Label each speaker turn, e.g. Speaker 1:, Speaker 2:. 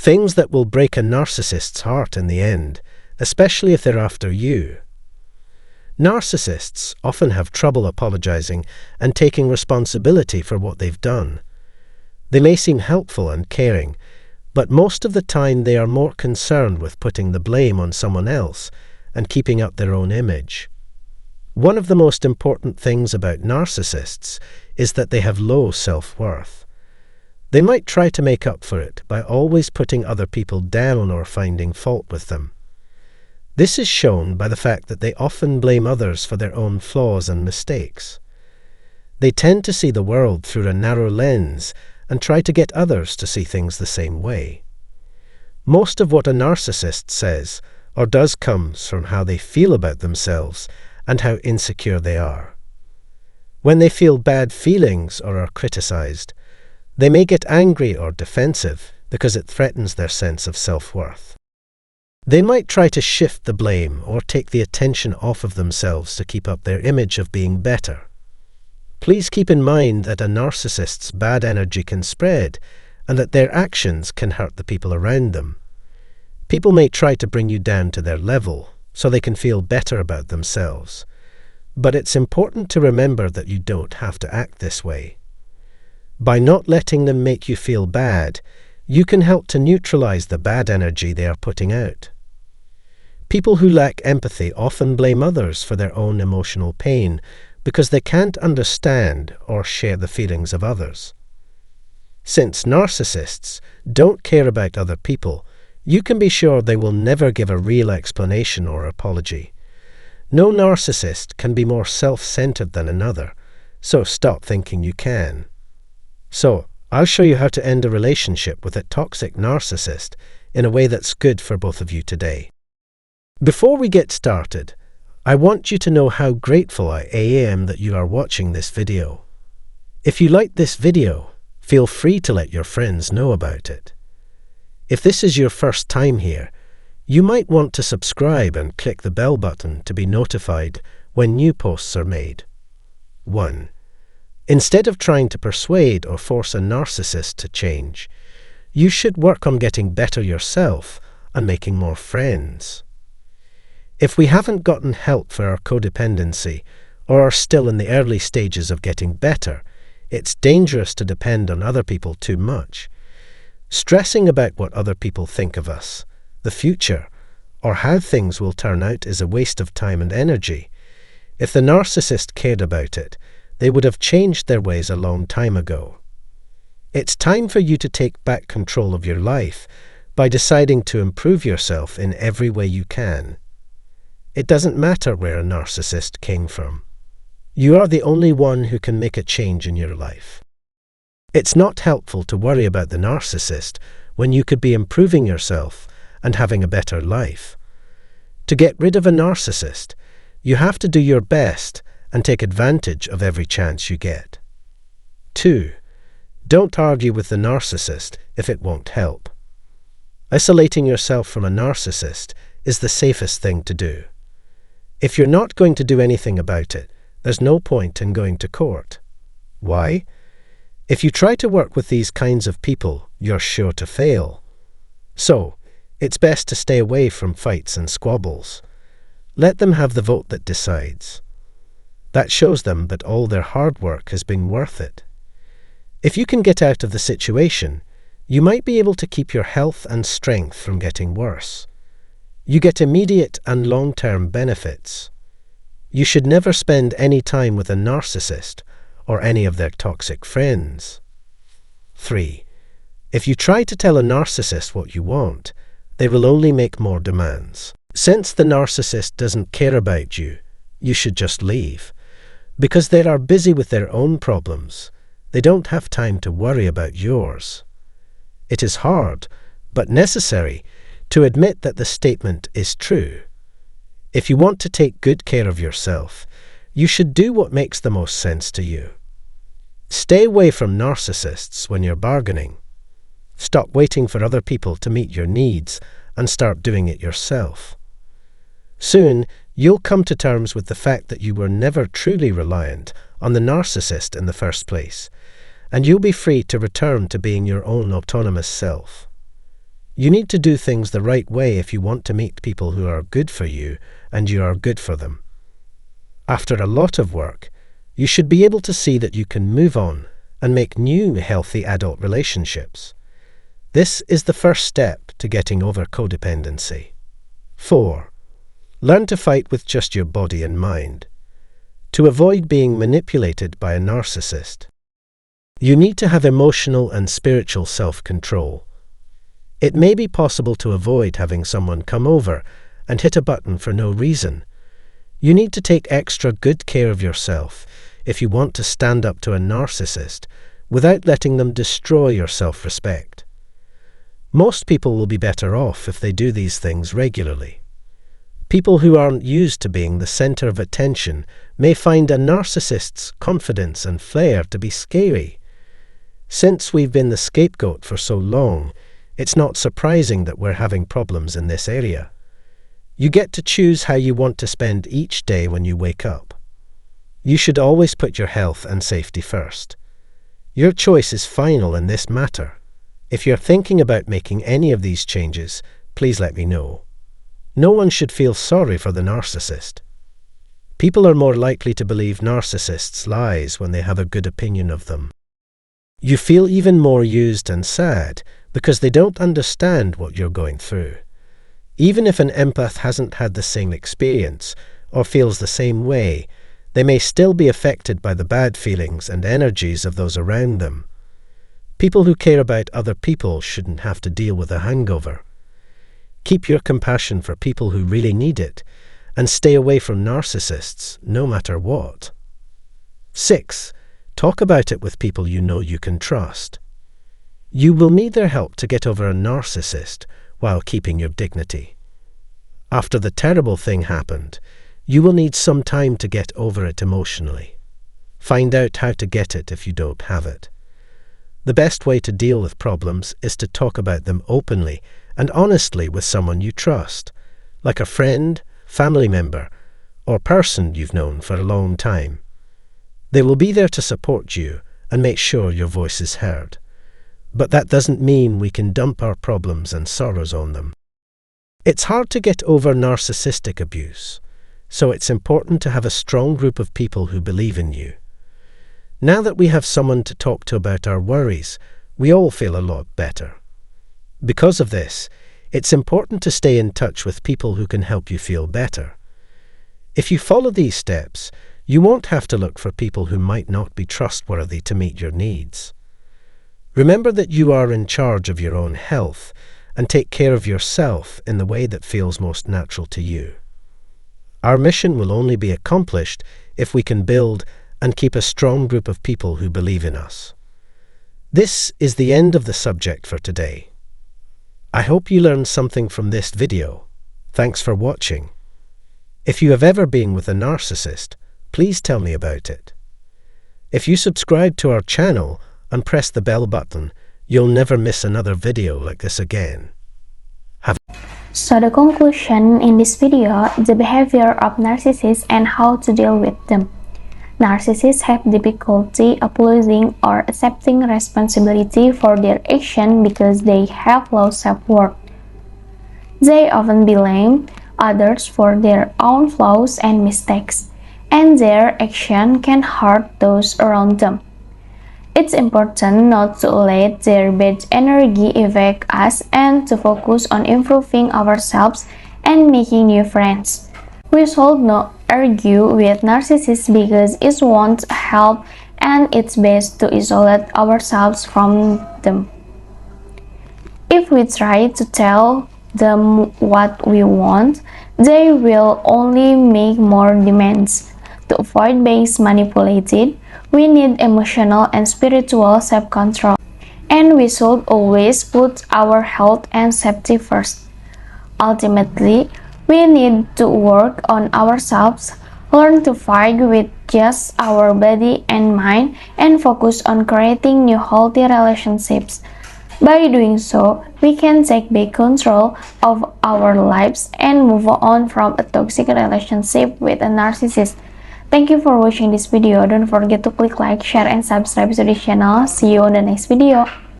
Speaker 1: Things that will break a narcissist's heart in the end, especially if they're after you. Narcissists often have trouble apologizing and taking responsibility for what they've done. They may seem helpful and caring, but most of the time they are more concerned with putting the blame on someone else and keeping up their own image. One of the most important things about narcissists is that they have low self-worth. They might try to make up for it by always putting other people down or finding fault with them. This is shown by the fact that they often blame others for their own flaws and mistakes. They tend to see the world through a narrow lens and try to get others to see things the same way. Most of what a narcissist says or does comes from how they feel about themselves and how insecure they are. When they feel bad feelings or are criticized, they may get angry or defensive because it threatens their sense of self-worth. They might try to shift the blame or take the attention off of themselves to keep up their image of being better. Please keep in mind that a narcissist's bad energy can spread and that their actions can hurt the people around them. People may try to bring you down to their level so they can feel better about themselves. But it's important to remember that you don't have to act this way. By not letting them make you feel bad, you can help to neutralize the bad energy they are putting out. People who lack empathy often blame others for their own emotional pain because they can't understand or share the feelings of others. Since narcissists don't care about other people, you can be sure they will never give a real explanation or apology. No narcissist can be more self-centered than another, so stop thinking you can. So, I'll show you how to end a relationship with a toxic narcissist in a way that's good for both of you today. Before we get started, I want you to know how grateful I am that you are watching this video. If you like this video, feel free to let your friends know about it. If this is your first time here, you might want to subscribe and click the bell button to be notified when new posts are made. 1. Instead of trying to persuade or force a narcissist to change, you should work on getting better yourself and making more friends. If we haven't gotten help for our codependency or are still in the early stages of getting better, it's dangerous to depend on other people too much. Stressing about what other people think of us, the future, or how things will turn out is a waste of time and energy. If the narcissist cared about it, they would have changed their ways a long time ago. It's time for you to take back control of your life by deciding to improve yourself in every way you can. It doesn't matter where a narcissist came from. You are the only one who can make a change in your life. It's not helpful to worry about the narcissist when you could be improving yourself and having a better life. To get rid of a narcissist, you have to do your best and take advantage of every chance you get. 2. Don't argue with the narcissist if it won't help. Isolating yourself from a narcissist is the safest thing to do. If you're not going to do anything about it, there's no point in going to court. Why? If you try to work with these kinds of people, you're sure to fail. So, it's best to stay away from fights and squabbles. Let them have the vote that decides. That shows them that all their hard work has been worth it. If you can get out of the situation, you might be able to keep your health and strength from getting worse. You get immediate and long-term benefits. You should never spend any time with a narcissist or any of their toxic friends. 3. If you try to tell a narcissist what you want, they will only make more demands. Since the narcissist doesn't care about you, you should just leave. Because they are busy with their own problems, they don't have time to worry about yours. It is hard, but necessary, to admit that the statement is true. If you want to take good care of yourself, you should do what makes the most sense to you. Stay away from narcissists when you're bargaining. Stop waiting for other people to meet your needs and start doing it yourself. Soon, you'll come to terms with the fact that you were never truly reliant on the narcissist in the first place, and you'll be free to return to being your own autonomous self. You need to do things the right way if you want to meet people who are good for you and you are good for them. After a lot of work, you should be able to see that you can move on and make new healthy adult relationships. This is the first step to getting over codependency. 4. Learn to fight with just your body and mind. To avoid being manipulated by a narcissist, you need to have emotional and spiritual self-control. It may be possible to avoid having someone come over and hit a button for no reason. You need to take extra good care of yourself if you want to stand up to a narcissist without letting them destroy your self-respect. Most people will be better off if they do these things regularly. People who aren't used to being the center of attention may find a narcissist's confidence and flair to be scary. Since we've been the scapegoat for so long, it's not surprising that we're having problems in this area. You get to choose how you want to spend each day when you wake up. You should always put your health and safety first. Your choice is final in this matter. If you're thinking about making any of these changes, please let me know. No one should feel sorry for the narcissist. People are more likely to believe narcissists' lies when they have a good opinion of them. You feel even more used and sad because they don't understand what you're going through. Even if an empath hasn't had the same experience or feels the same way, they may still be affected by the bad feelings and energies of those around them. People who care about other people shouldn't have to deal with a hangover. Keep your compassion for people who really need it, and stay away from narcissists, no matter what. 6. Talk about it with people you know you can trust. You will need their help to get over a narcissist while keeping your dignity. After the terrible thing happened, you will need some time to get over it emotionally. Find out how to get it if you don't have it. The best way to deal with problems is to talk about them openly and honestly with someone you trust, like a friend, family member, or person you've known for a long time. They will be there to support you and make sure your voice is heard. But that doesn't mean we can dump our problems and sorrows on them. It's hard to get over narcissistic abuse, so it's important to have a strong group of people who believe in you. Now that we have someone to talk to about our worries, we all feel a lot better. Because of this, it's important to stay in touch with people who can help you feel better. If you follow these steps, you won't have to look for people who might not be trustworthy to meet your needs. Remember that you are in charge of your own health and take care of yourself in the way that feels most natural to you. Our mission will only be accomplished if we can build and keep a strong group of people who believe in us. This is the end of the subject for today. I hope you learned something from this video. Thanks for watching. If you have ever been with a narcissist, please tell me about it. If you subscribe to our channel and press the bell button, you'll never miss another video like this again.
Speaker 2: So the conclusion in this video, the behavior of narcissists and how to deal with them. Narcissists have difficulty applauding or accepting responsibility for their action because they have low self-worth. They often blame others for their own flaws and mistakes, and their action can hurt those around them. It's important not to let their bad energy affect us and to focus on improving ourselves and making new friends. We should not argue with narcissists because it won't help, and it's best to isolate ourselves from them. If we try to tell them what we want, they will only make more demands. To avoid being manipulated, we need emotional and spiritual self-control, and we should always put our health and safety first. Ultimately, we need to work on ourselves, learn to fight with just our body and mind, and focus on creating new healthy relationships. By doing so, we can take back control of our lives and move on from a toxic relationship with a narcissist. Thank you for watching this video. Don't forget to click like, share, and subscribe to this channel. See you on the next video.